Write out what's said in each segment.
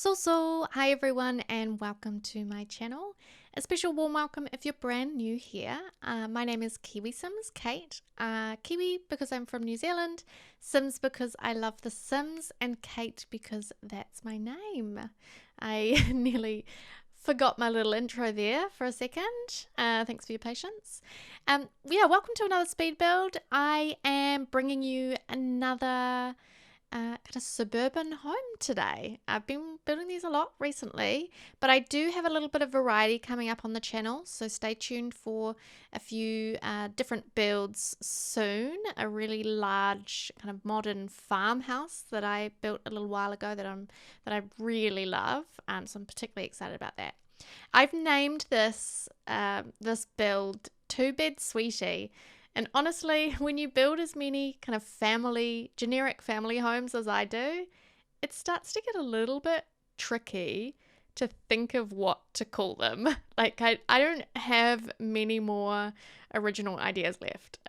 Hi everyone and welcome to my channel. A special warm welcome if you're brand new here. My name is KiwiSimsKate. Kiwi because I'm from New Zealand, Sims because I love the Sims, and Kate because that's my name. I nearly forgot my little intro there for a second. Thanks for your patience. Welcome to another speed build. I am bringing you another kind of suburban home today. I've been building these a lot recently, but I do have a little bit of variety coming up on the channel, so stay tuned for a few different builds soon. A really large kind of modern farmhouse that I built a little while ago that I really love, so I'm particularly excited about that. I've named this build Two Bed Sweetie. And honestly, when you build as many kind of generic family homes as I do, it starts to get a little bit tricky to think of what to call them. Like, I don't have many more original ideas left.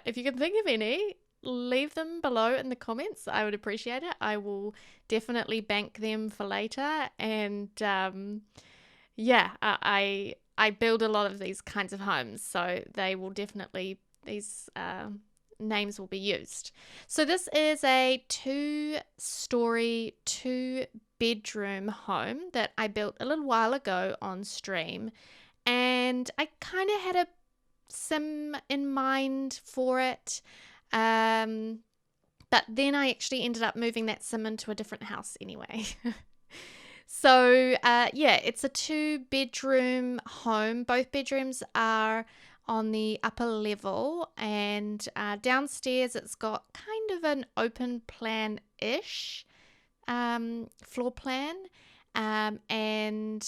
If you can think of any, leave them below in the comments. I would appreciate it. I will definitely bank them for later. And I build a lot of these kinds of homes, so they will definitely these names will be used. So this is a 2-story, 2-bedroom home that I built a little while ago on stream, and I kind of had a sim in mind for it, but then I actually ended up moving that sim into a different house anyway. So it's a 2-bedroom home. Both bedrooms are on the upper level, and downstairs it's got kind of an open plan-ish floor plan, and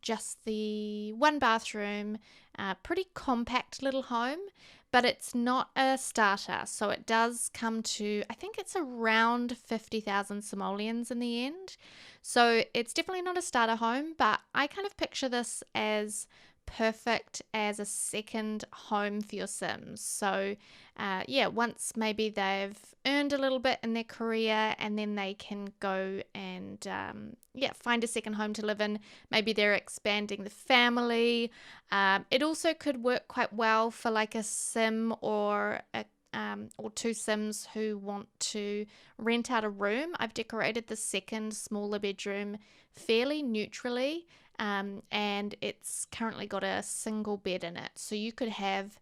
just the one bathroom, pretty compact little home, but it's not a starter, so it does come to, I think it's around 50,000 simoleons in the end. So it's definitely not a starter home, but I kind of picture this as perfect as a second home for your Sims. So once maybe they've earned a little bit in their career, and then they can go and find a second home to live in. Maybe they're expanding the family. It also could work quite well for like a Sim or two Sims who want to rent out a room. I've decorated the second smaller bedroom fairly neutrally, and it's currently got a single bed in it. So you could have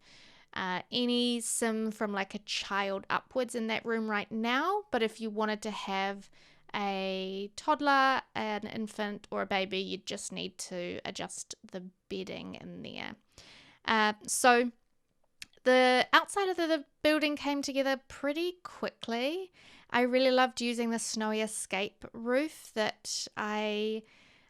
any Sim from like a child upwards in that room right now, but if you wanted to have a toddler, an infant, or a baby, you just need to adjust the bedding in there. So the outside of the building came together pretty quickly. I really loved using the snowy escape roof that I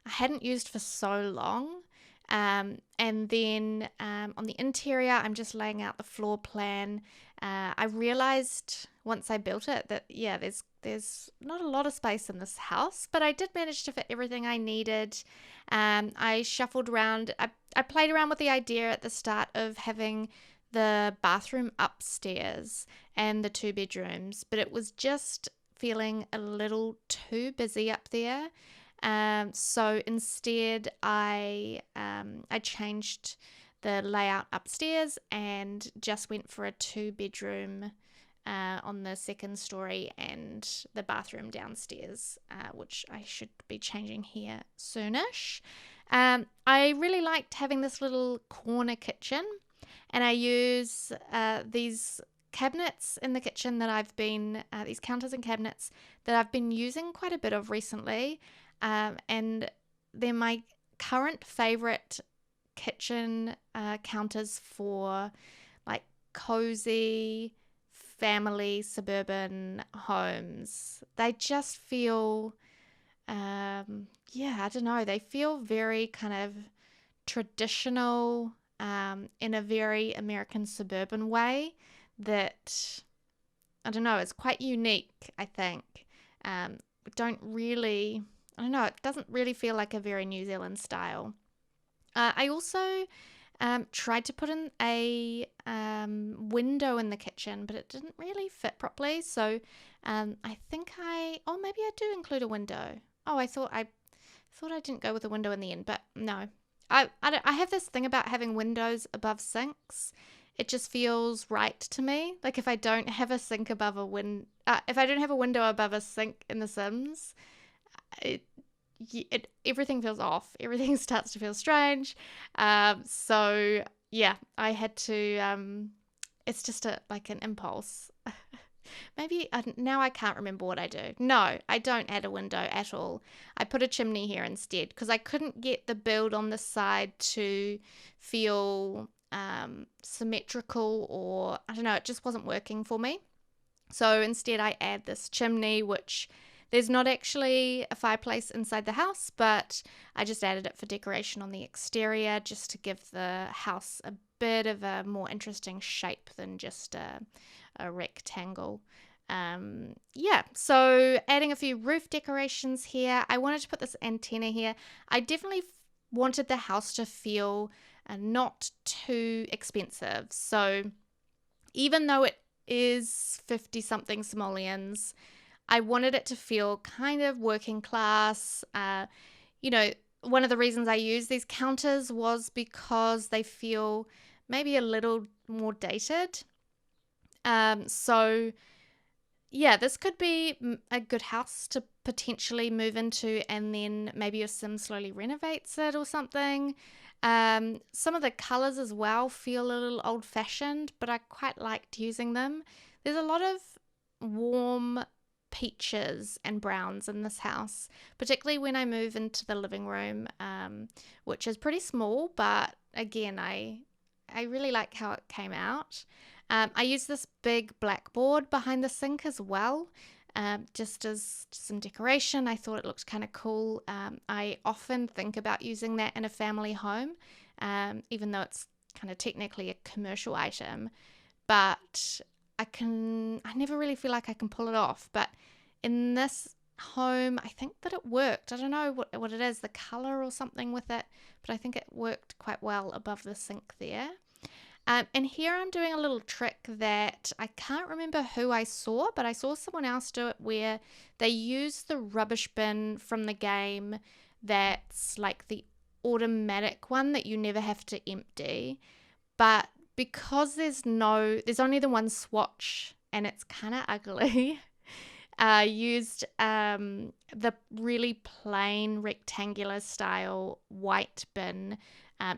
hadn't used for so long. And then on the interior, I'm just laying out the floor plan. I realized once I built it that, there's not a lot of space in this house, but I did manage to fit everything I needed. I shuffled around. I played around with the idea at the start of having the bathroom upstairs and the 2 bedrooms, but it was just feeling a little too busy up there. So instead I changed the layout upstairs and just went for a 2-bedroom on the second story, and the bathroom downstairs, which I should be changing here soonish. I really liked having this little corner kitchen, and I use these cabinets in the kitchen that I've been, these counters and cabinets that I've been using quite a bit of recently. And they're my current favorite kitchen counters for like cozy family suburban homes. They just feel, I don't know, they feel very kind of traditional, in a very American suburban way that, I don't know, it's quite unique, I think. It doesn't really feel like a very New Zealand style. I also tried to put in a window in the kitchen, but it didn't really fit properly. So I think maybe I do include a window. Oh, I thought I didn't go with a window in the end, but no. I have this thing about having windows above sinks. It just feels right to me. Like if I don't have a sink above a if I don't have a window above a sink in The Sims, it, everything feels off. Everything starts to feel strange. So yeah, I had to. It's just like an impulse. Maybe now I can't remember what I do. No, I don't add a window at all. I put a chimney here instead because I couldn't get the build on the side to feel symmetrical, or I don't know, it just wasn't working for me. So instead I add this chimney, which there's not actually a fireplace inside the house, but I just added it for decoration on the exterior just to give the house a bit of a more interesting shape than just a rectangle. Yeah, so adding a few roof decorations here. I wanted to put this antenna here. I definitely wanted the house to feel not too expensive. So even though it is 50 something simoleons, I wanted it to feel kind of working class. You know, one of the reasons I use these counters was because they feel maybe a little more dated. So yeah, this could be a good house to potentially move into, and then maybe your sim slowly renovates it or something. Some of the colors as well feel a little old fashioned, but I quite liked using them. There's a lot of warm peaches and browns in this house, particularly when I move into the living room, which is pretty small, but again, I really like how it came out. I use this big blackboard behind the sink as well, just as some decoration. I thought it looked kind of cool. I often think about using that in a family home, even though it's kind of technically a commercial item, but I never really feel like I can pull it off. But in this home, I think that it worked. I don't know what it is, the color or something with it, but I think it worked quite well above the sink there. And here I'm doing a little trick that I can't remember who I saw, but I saw someone else do it where they use the rubbish bin from the game that's like the automatic one that you never have to empty. But because there's only the one swatch and it's kind of ugly, used the really plain rectangular style white bin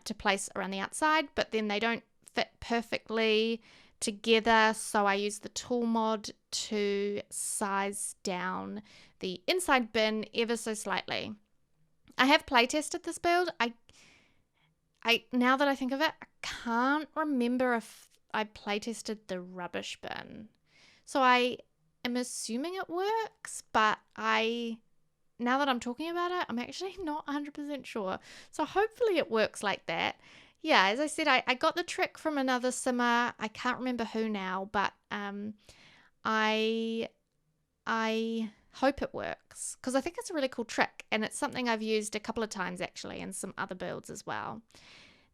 to place around the outside, but then they don't fit perfectly together, so I use the tool mod to size down the inside bin ever so slightly. I have play tested this build. I now that I think of it, I can't remember if I play tested the rubbish bin. So I am assuming it works, but now that I'm talking about it, I'm actually not 100% sure. So hopefully it works like that. Yeah, as I said, I got the trick from another simmer. I can't remember who now, but I hope it works because I think it's a really cool trick, and it's something I've used a couple of times actually in some other builds as well.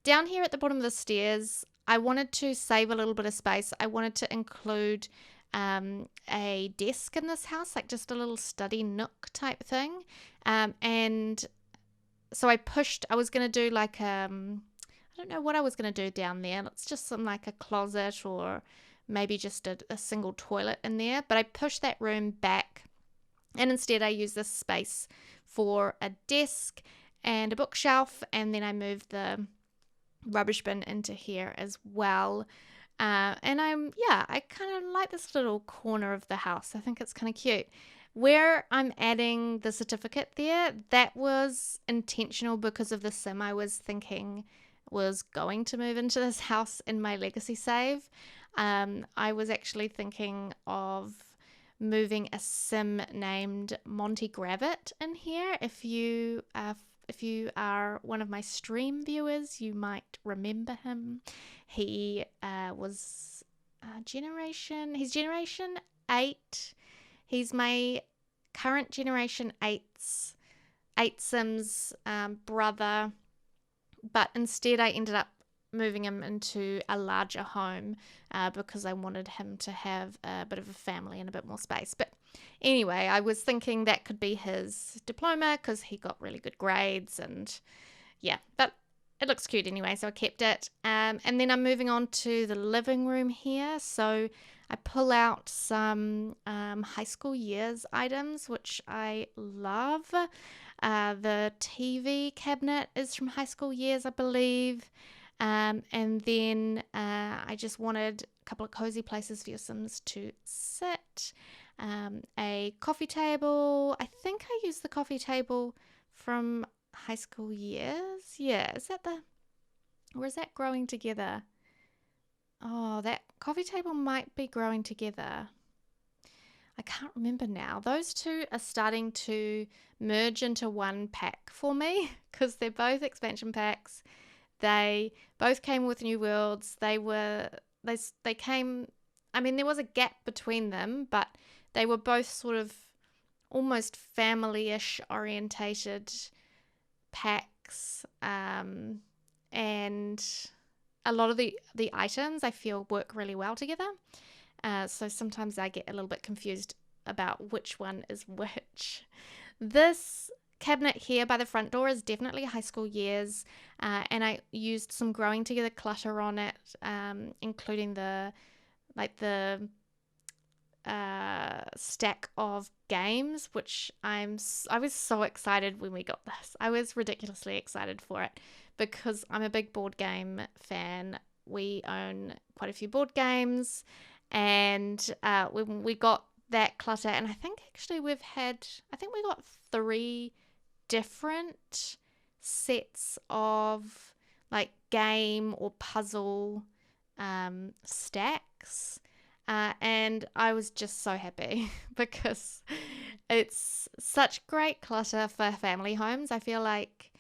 Down here at the bottom of the stairs, I wanted to save a little bit of space. I wanted to include a desk in this house, like just a little study nook type thing. And so I was going to do like, I don't know what I was going to do down there. It's just some like a closet or maybe just a single toilet in there. But I pushed that room back, and instead I used this space for a desk and a bookshelf. And then I moved the rubbish bin into here as well. And I kind of like this little corner of the house. I think it's kind of cute. Where I'm adding the certificate there, that was intentional because of the sim I was thinking was going to move into this house in my legacy save. I was actually thinking of moving a sim named Monty Gravett in here. If you are one of my stream viewers, you might remember him. He was he's Generation 8. He's my current Generation 8 Sims brother, but instead I ended up moving him into a larger home because I wanted him to have a bit of a family and a bit more space. But anyway, I was thinking that could be his diploma because he got really good grades, and yeah, but it looks cute anyway, so I kept it. And then I'm moving on to the living room here. So I pull out some high school years items, which I love. The TV cabinet is from high school years, I believe. And then I just wanted a couple of cozy places for your Sims to sit. A coffee table. I think I used the coffee table from high school years. Yeah, or is that growing together? Oh, that coffee table might be growing together. I can't remember now. Those two are starting to merge into one pack for me because they're both expansion packs. They both came with new worlds. They came, I mean, there was a gap between them, but they were both sort of almost family-ish orientated packs, and a lot of the items I feel work really well together. So sometimes I get a little bit confused about which one is which. This cabinet here by the front door is definitely high school years, and I used some growing together clutter on it, including the stack of games, which I was so excited when we got this. I was ridiculously excited for it because I'm a big board game fan. We own quite a few board games, and when we got that clutter, and I think actually we got 3 different sets of like game or puzzle stacks. And I was just so happy because it's such great clutter for family homes. I feel like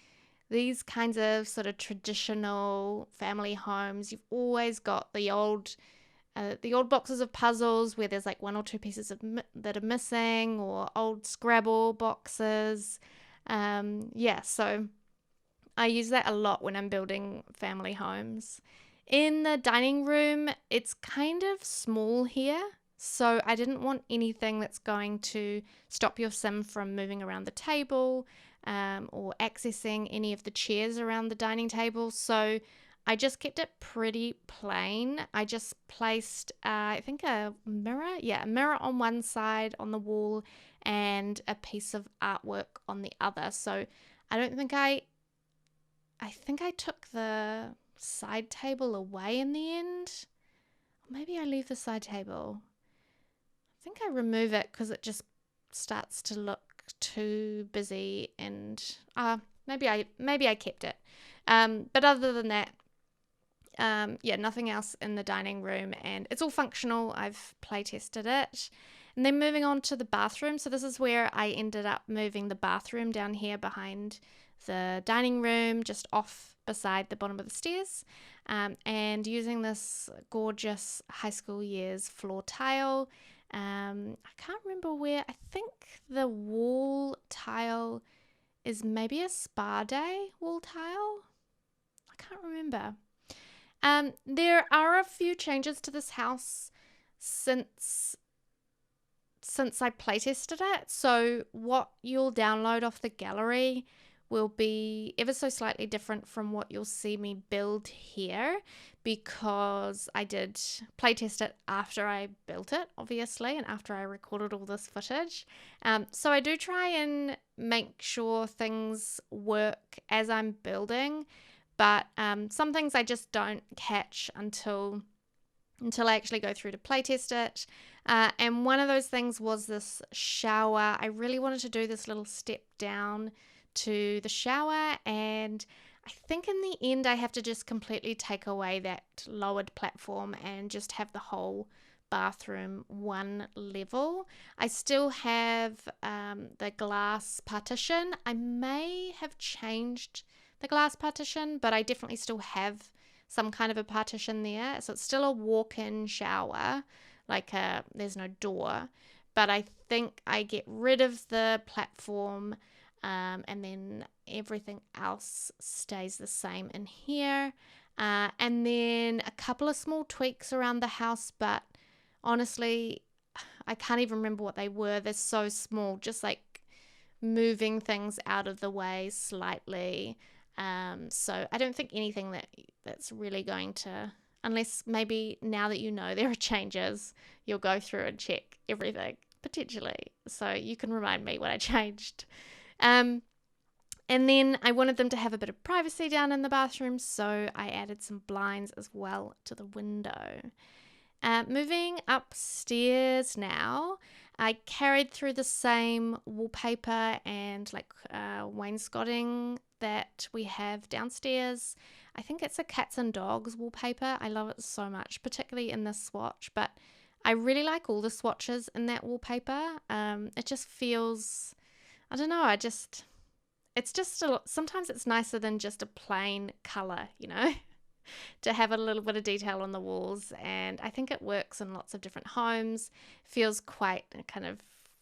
these kinds of sort of traditional family homes, you've always got the old boxes of puzzles where there's like 1 or 2 pieces that are missing, or old Scrabble boxes. So I use that a lot when I'm building family homes. In the dining room, it's kind of small here, so I didn't want anything that's going to stop your sim from moving around the table, or accessing any of the chairs around the dining table. So I just kept it pretty plain. I just placed, I think a mirror on one side on the wall and a piece of artwork on the other. So I think I took the side table away in the end. Or maybe I leave the side table. I think I remove it because it just starts to look too busy, and maybe I kept it. But other than that, nothing else in the dining room, and it's all functional. I've play tested it. And then moving on to the bathroom. So this is where I ended up moving the bathroom down here behind the dining room, just off beside the bottom of the stairs, and using this gorgeous high school years floor tile. I can't remember where. I think the wall tile is maybe a spa day wall tile. I can't remember. There are a few changes to this house since I playtested it. So what you'll download off the gallery will be ever so slightly different from what you'll see me build here, because I did playtest it after I built it, obviously, and after I recorded all this footage. So I do try and make sure things work as I'm building, but some things I just don't catch until I actually go through to playtest it. And one of those things was this shower. I really wanted to do this little step down to the shower, and I think in the end I have to just completely take away that lowered platform and just have the whole bathroom one level. I still have the glass partition. I may have changed the glass partition, but I definitely still have some kind of a partition there. So it's still a walk-in shower, there's no door, but I think I get rid of the platform, and then everything else stays the same in here. And then a couple of small tweaks around the house, but honestly, I can't even remember what they were. They're so small, just like moving things out of the way slightly. So I don't think anything that's really going to, unless maybe now that you know there are changes, you'll go through and check everything potentially. So you can remind me what I changed. And then I wanted them to have a bit of privacy down in the bathroom, so I added some blinds as well to the window. Moving upstairs now, I carried through the same wallpaper and like wainscoting that we have downstairs. I think it's a cats and dogs wallpaper. I love it so much, particularly in this swatch, but I really like all the swatches in that wallpaper. It just feels, I don't know, it's just sometimes it's nicer than just a plain color, to have a little bit of detail on the walls. And I think it works in lots of different homes. Feels quite kind of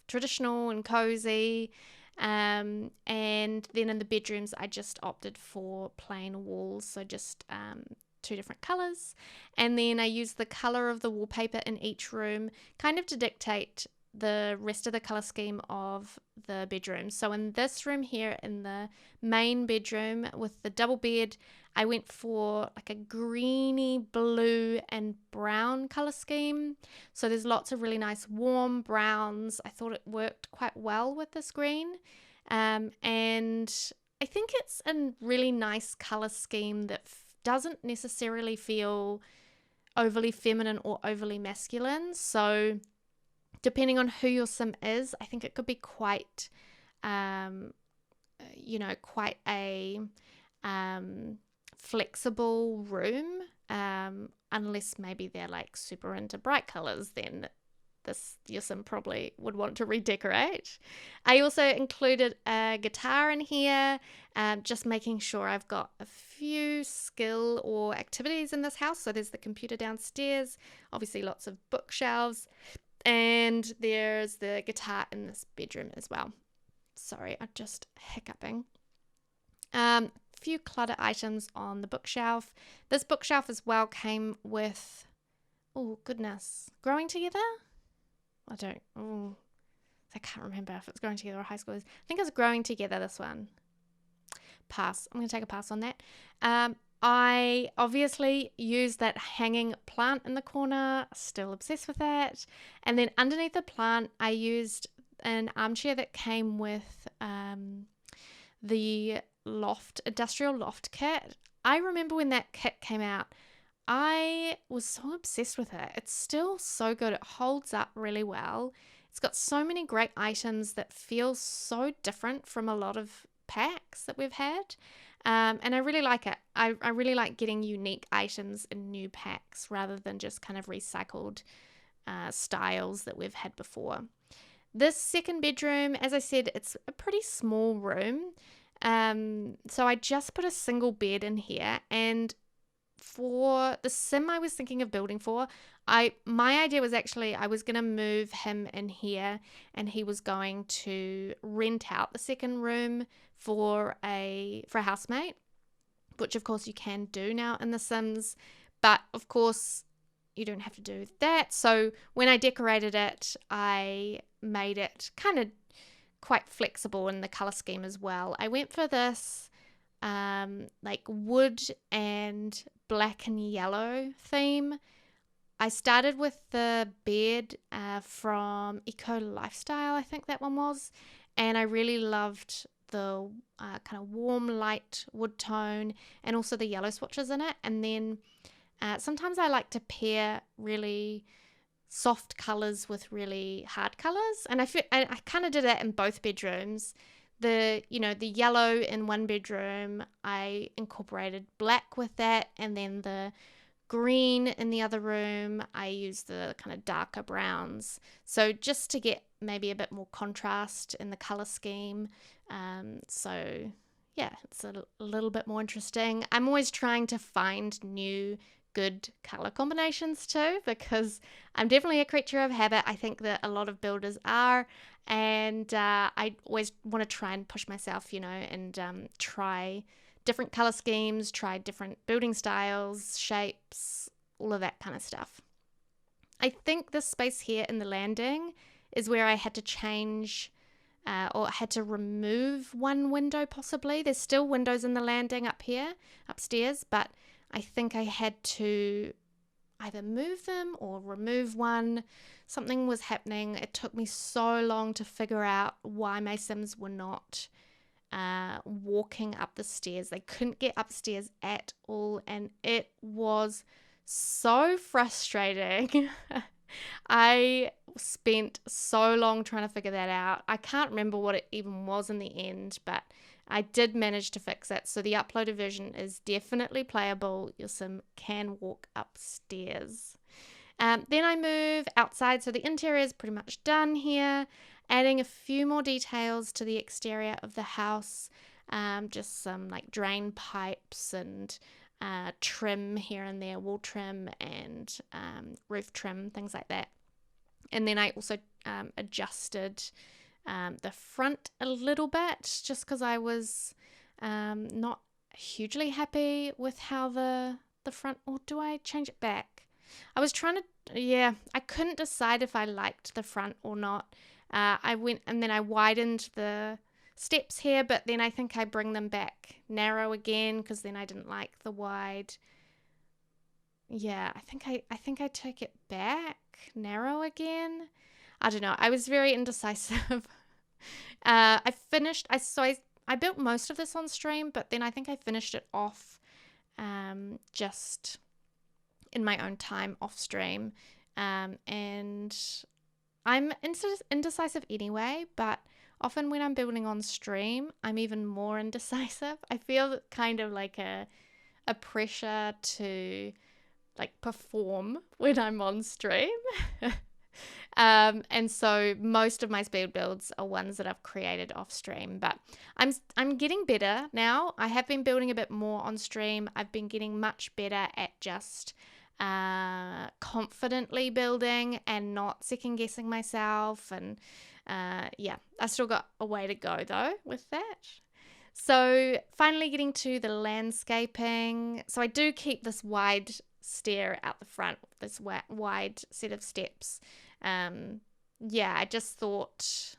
traditional and cozy. And then in the bedrooms, I just opted for plain walls, so just 2 different colors. And then I used the color of the wallpaper in each room kind of to dictate the rest of the color scheme of the bedroom. So in this room here, in the main bedroom with the double bed, I went for like a greeny blue and brown color scheme. So there's lots of really nice warm browns. I thought it worked quite well with this green. And I think it's a really nice color scheme that doesn't necessarily feel overly feminine or overly masculine. So depending on who your sim is, I think it could be quite, quite a flexible room, unless maybe they're like super into bright colors, then your sim probably would want to redecorate. I also included a guitar in here, just making sure I've got a few skill or activities in this house. So there's the computer downstairs, obviously lots of bookshelves, and there's the guitar in this bedroom as well. Sorry, I'm just hiccuping. Few clutter items on the bookshelf. This bookshelf as well came with, oh goodness, Growing Together? I can't remember if it's Growing Together or High Schoolers. I think it's Growing Together, this one. Pass. I'm going to take a pass on that. I obviously used that hanging plant in the corner, still obsessed with that. And then underneath the plant, I used an armchair that came with the industrial loft kit. I remember when that kit came out, I was so obsessed with it. It's still so good. It holds up really well. It's got so many great items that feel so different from a lot of packs that we've had. And I really like it. I really like getting unique items in new packs rather than just kind of recycled styles that we've had before. This second bedroom, as I said, it's a pretty small room. So I just put a single bed in here, and for the sim I was thinking of building for, my idea was actually I was going to move him in here, and he was going to rent out the second room for a housemate, which of course you can do now in The Sims, but of course you don't have to do that. So when I decorated it, I made it kind of quite flexible in the color scheme as well. I went for this like wood and black and yellow theme. I started with the bed from Eco Lifestyle, I think that one was, and I really loved the kind of warm light wood tone and also the yellow swatches in it. And then sometimes I like to pair really soft colors with really hard colors, and I kind of did that in both bedrooms. The yellow in one bedroom, I incorporated black with that, and then the green in the other room, I used the kind of darker browns. So just to get maybe a bit more contrast in the color scheme. So yeah, it's a little bit more interesting. I'm always trying to find new good color combinations too, because I'm definitely a creature of habit. I think that a lot of builders are, and I always want to try and push myself, and try different color schemes, try different building styles, shapes, all of that kind of stuff. I think this space here in the landing is where I had to change or had to remove one window possibly. There's still windows in the landing up here, upstairs, but I think I had to either move them or remove one. Something was happening. It took me so long to figure out why my Sims were not walking up the stairs. They couldn't get upstairs at all, and it was so frustrating. I spent so long trying to figure that out. I can't remember what it even was in the end, but I did manage to fix it. So the uploaded version is definitely playable. Your Sim can walk upstairs. Then I move outside. So the interior is pretty much done here. Adding a few more details to the exterior of the house. Just some like drain pipes and trim here and there, wall trim and roof trim, things like that. And then I also adjusted the front a little bit, just because I was not hugely happy with how the front, or do I change it back? I was trying to, yeah, I couldn't decide if I liked the front or not. I went and then I widened the steps here, but then I think I bring them back narrow again because then I didn't like the wide. Yeah, I think I took it back narrow again. I don't know. I was very indecisive. I built most of this on stream, but then I think I finished it off just in my own time off stream. And I'm indecisive anyway, but often when I'm building on stream, I'm even more indecisive. I feel kind of like a pressure to like perform when I'm on stream. And so most of my speed builds are ones that I've created off stream, but I'm getting better now. I have been building a bit more on stream. I've been getting much better at just confidently building and not second guessing myself. And yeah, I still got a way to go though with that. So finally getting to the landscaping. So I do keep this wide stair out the front, this wide set of steps. Yeah, I just thought,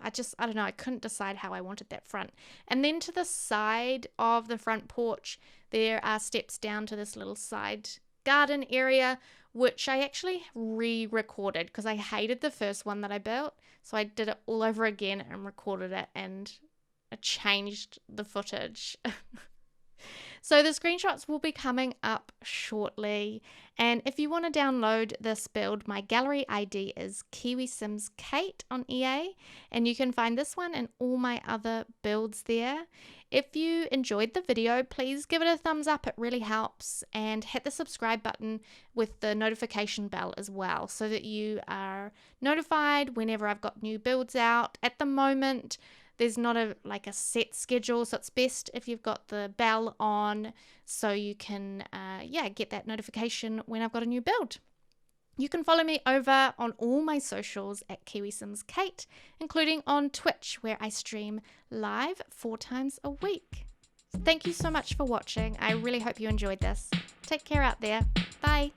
I don't know, I couldn't decide how I wanted that front. And then to the side of the front porch, there are steps down to this little side garden area, which I actually re-recorded because I hated the first one that I built. So I did it all over again and recorded it, and I changed the footage. So the screenshots will be coming up shortly. And if you want to download this build, my gallery ID is KiwiSimsKate on EA. And you can find this one and all my other builds there. If you enjoyed the video, please give it a thumbs up. It really helps. And hit the subscribe button with the notification bell as well, so that you are notified whenever I've got new builds out. At the moment, there's not a set schedule, so it's best if you've got the bell on so you can get that notification when I've got a new build. You can follow me over on all my socials at KiwiSimsKate, including on Twitch, where I stream live 4 times a week. Thank you so much for watching. I really hope you enjoyed this. Take care out there. Bye.